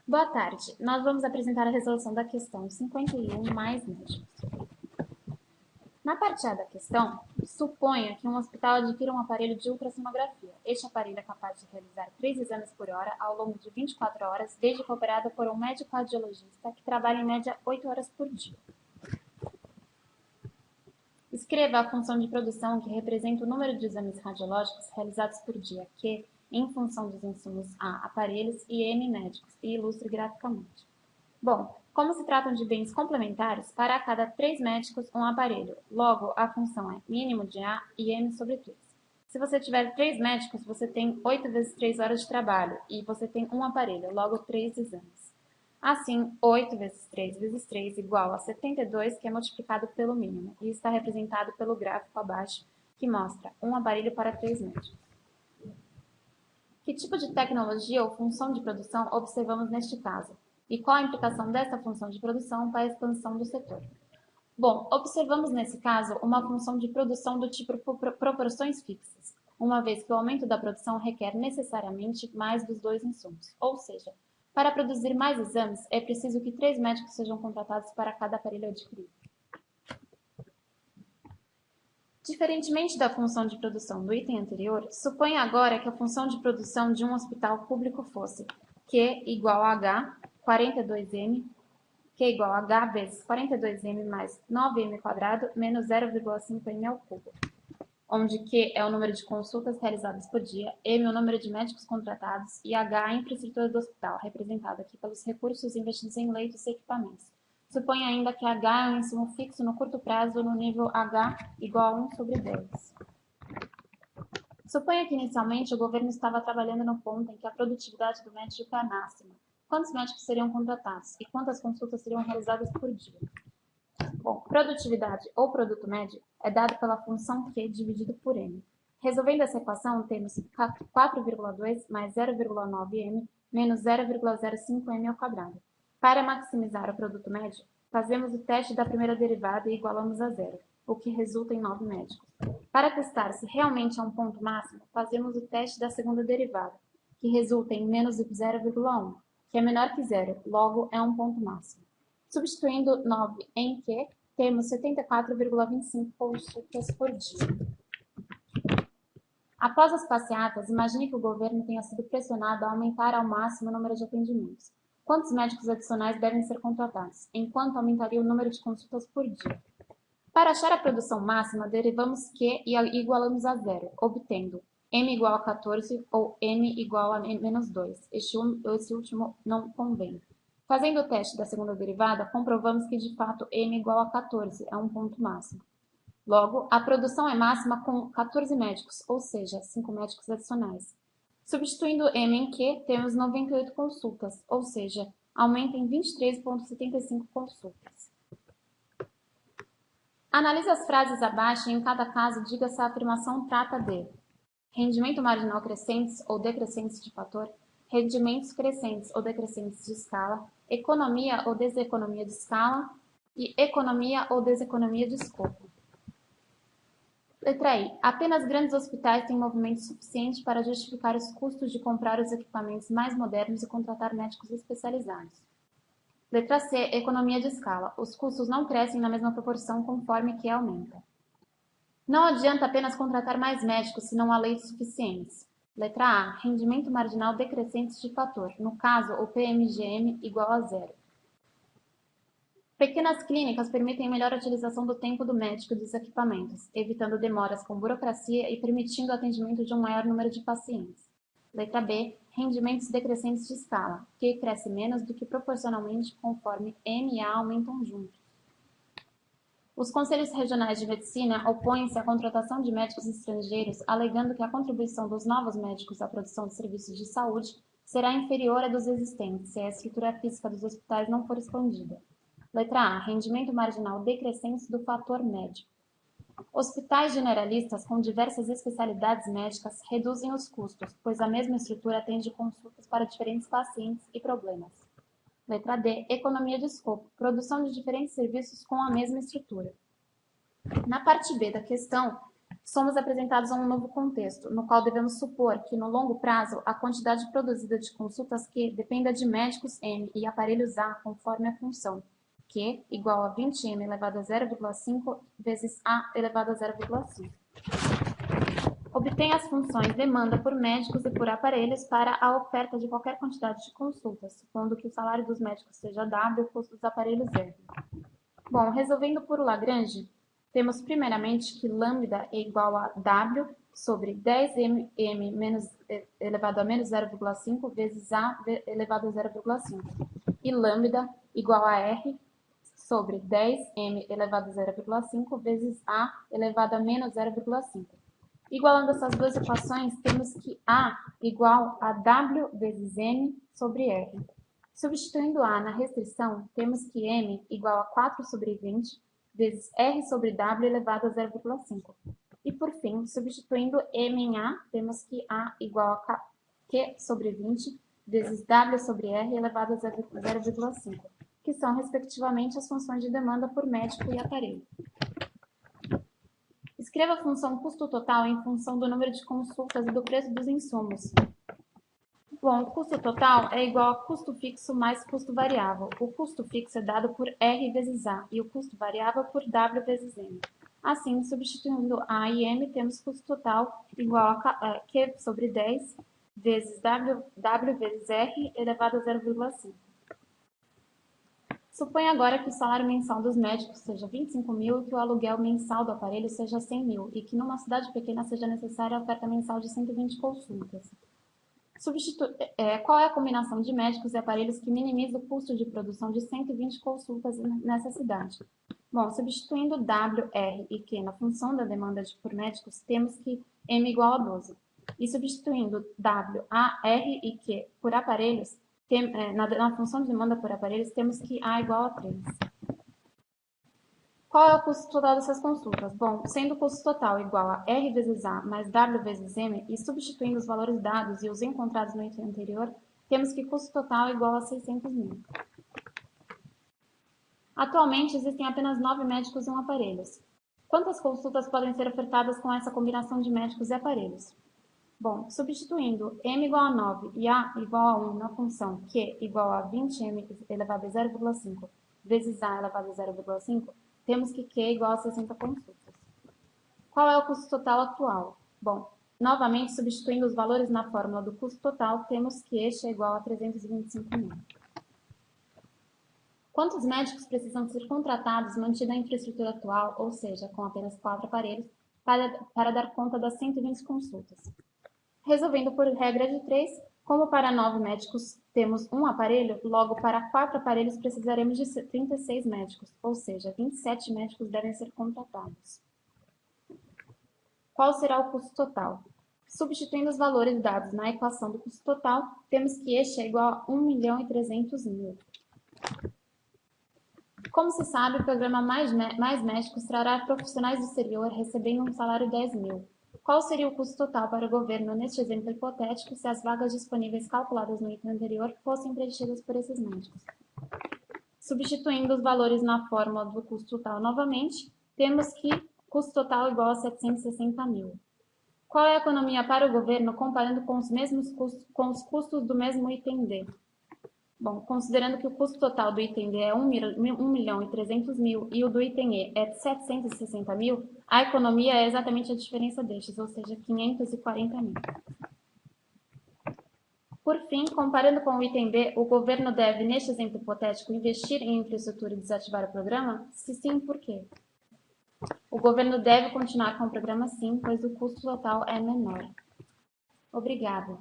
Boa tarde. Nós vamos apresentar a resolução da questão 51 mais médicos. Na parte A da questão, suponha que um hospital adquira um aparelho de ultrassonografia. Este aparelho é capaz de realizar 3 exames por hora ao longo de 24 horas, desde que operado por um médico radiologista que trabalha em média 8 horas por dia. Escreva a função de produção que representa o número de exames radiológicos realizados por dia, Q, em função dos insumos A, aparelhos, e M, médicos, e ilustre graficamente. Bom, como se tratam de bens complementares, para cada 3 médicos, um aparelho. Logo, a função é mínimo de A e M sobre 3. Se você tiver 3 médicos, você tem 8 vezes 3 horas de trabalho e você tem um aparelho, logo 3 exames. Assim, 8 vezes 3 vezes 3 igual a 72, que é multiplicado pelo mínimo, e está representado pelo gráfico abaixo, que mostra um aparelho para 3 médicos. Que tipo de tecnologia ou função de produção observamos neste caso? E qual a implicação dessa função de produção para a expansão do setor? Bom, observamos nesse caso uma função de produção do tipo proporções fixas, uma vez que o aumento da produção requer necessariamente mais dos dois insumos. Ou seja, para produzir mais exames, é preciso que 3 médicos sejam contratados para cada aparelho adquirido. Diferentemente da função de produção do item anterior, suponha agora que a função de produção de um hospital público fosse Q igual a H, 42M, Q igual a H vezes 42M mais 9M² menos 0,5M ao cubo, onde Q é o número de consultas realizadas por dia, M é o número de médicos contratados e H a infraestrutura do hospital, representada aqui pelos recursos investidos em leitos e equipamentos. Suponha ainda que H é um insumo fixo no curto prazo no nível H igual a 1 sobre 10. Suponha que inicialmente o governo estava trabalhando no ponto em que a produtividade do médico é máxima. Quantos médicos seriam contratados e quantas consultas seriam realizadas por dia? Bom, produtividade ou produto médio é dado pela função Q dividido por M. Resolvendo essa equação, temos 4,2 mais 0,9M menos 0,05M ao quadrado. Para maximizar o produto médio, fazemos o teste da primeira derivada e igualamos a zero, o que resulta em 9 médicos. Para testar se realmente é um ponto máximo, fazemos o teste da segunda derivada, que resulta em menos 0,1, que é menor que zero, logo é um ponto máximo. Substituindo 9 em Q, temos 74,25 consultas por dia. Após as passeatas, imagine que o governo tenha sido pressionado a aumentar ao máximo o número de atendimentos. Quantos médicos adicionais devem ser contratados? Enquanto aumentaria o número de consultas por dia. Para achar a produção máxima, derivamos Q e igualamos a zero, obtendo M igual a 14 ou M igual a menos 2. Esse último não convém. Fazendo o teste da segunda derivada, comprovamos que de fato M igual a 14 é um ponto máximo. Logo, a produção é máxima com 14 médicos, ou seja, 5 médicos adicionais. Substituindo M em Q, temos 98 consultas, ou seja, aumenta em 23,75 consultas. Analise as frases abaixo e em cada caso diga se a afirmação trata de rendimento marginal crescentes ou decrescentes de fator, rendimentos crescentes ou decrescentes de escala, economia ou deseconomia de escala e economia ou deseconomia de escopo. Letra I. Apenas grandes hospitais têm movimento suficiente para justificar os custos de comprar os equipamentos mais modernos e contratar médicos especializados. Letra C. Economia de escala. Os custos não crescem na mesma proporção conforme que aumenta. Não adianta apenas contratar mais médicos se não há leitos suficientes. Letra A. Rendimento marginal decrescente de fator. No caso, o PMGM igual a zero. Pequenas clínicas permitem melhor utilização do tempo do médico e dos equipamentos, evitando demoras com burocracia e permitindo o atendimento de um maior número de pacientes. Letra B. Rendimentos decrescentes de escala, que cresce menos do que proporcionalmente conforme M e A aumentam juntos. Os conselhos regionais de medicina opõem-se à contratação de médicos estrangeiros, alegando que a contribuição dos novos médicos à produção de serviços de saúde será inferior à dos existentes se a estrutura física dos hospitais não for expandida. Letra A. Rendimento marginal decrescente do fator médio. Hospitais generalistas com diversas especialidades médicas reduzem os custos, pois a mesma estrutura atende consultas para diferentes pacientes e problemas. Letra D. Economia de escopo. Produção de diferentes serviços com a mesma estrutura. Na parte B da questão, somos apresentados a um novo contexto, no qual devemos supor que, no longo prazo, a quantidade produzida de consultas Q dependa de médicos M e aparelhos A conforme a função Q igual a 20M elevado a 0,5 vezes A elevado a 0,5. Obtém as funções demanda por médicos e por aparelhos para a oferta de qualquer quantidade de consultas, supondo que o salário dos médicos seja W e o custo dos aparelhos R. Bom, resolvendo por Lagrange, temos primeiramente que lambda é igual a W sobre 10m menos, elevado a menos 0,5 vezes A elevado a 0,5. E lambda igual a R sobre 10m elevado a 0,5 vezes A elevado a menos 0,5. Igualando essas duas equações, temos que A igual a W vezes M sobre R. Substituindo A na restrição, temos que M igual a 4 sobre 20 vezes R sobre W elevado a 0,5. E por fim, substituindo M em A, temos que A igual a Q sobre 20 vezes W sobre R elevado a 0,5, que são, respectivamente, as funções de demanda por médico e aparelho. Escreva a função custo total em função do número de consultas e do preço dos insumos. Bom, o custo total é igual a custo fixo mais custo variável. O custo fixo é dado por R vezes A e o custo variável por W vezes M. Assim, substituindo A e M, temos custo total igual a Q sobre 10 vezes W vezes R elevado a 0,5. Suponha agora que o salário mensal dos médicos seja 25 mil e que o aluguel mensal do aparelho seja 100 mil e que numa cidade pequena seja necessária a oferta mensal de 120 consultas. Qual é a combinação de médicos e aparelhos que minimiza o custo de produção de 120 consultas nessa cidade? Bom, substituindo W, R e Q na função da demanda por médicos, temos que M igual a 12. E substituindo W, A, R e Q por aparelhos, na função de demanda por aparelhos, temos que A igual a 3. Qual é o custo total dessas consultas? Bom, sendo o custo total igual a R vezes A mais W vezes M e substituindo os valores dados e os encontrados no item anterior, temos que custo total é igual a 600 mil. Atualmente, existem apenas 9 médicos e 1 aparelhos. Quantas consultas podem ser ofertadas com essa combinação de médicos e aparelhos? Bom, substituindo M igual a 9 e A igual a 1 na função Q igual a 20M elevado a 0,5 vezes A elevado a 0,5, temos que Q é igual a 60 consultas. Qual é o custo total atual? Bom, novamente, substituindo os valores na fórmula do custo total, temos que este é igual a 325 mil. Quantos médicos precisam ser contratados mantida a infraestrutura atual, ou seja, com apenas 4 aparelhos, para dar conta das 120 consultas? Resolvendo por regra de 3, como para 9 médicos temos 1 aparelho, logo para 4 aparelhos precisaremos de 36 médicos, ou seja, 27 médicos devem ser contratados. Qual será o custo total? Substituindo os valores dados na equação do custo total, temos que este é igual a 1.300.000. Como se sabe, o programa Mais Médicos trará profissionais do exterior recebendo um salário de 10 mil. Qual seria o custo total para o governo neste exemplo hipotético se as vagas disponíveis calculadas no item anterior fossem preenchidas por esses médicos? Substituindo os valores na fórmula do custo total novamente, temos que custo total igual a 760 mil. Qual é a economia para o governo comparando com os mesmos custos, com os custos do mesmo item D? Bom, considerando que o custo total do item D é 1.300.000 e o do item E é 760 mil, a economia é exatamente a diferença destes, ou seja, 540 mil. Por fim, comparando com o item B, o governo deve, neste exemplo hipotético, investir em infraestrutura e desativar o programa? Se sim, por quê? O governo deve continuar com o programa sim, pois o custo total é menor. Obrigada.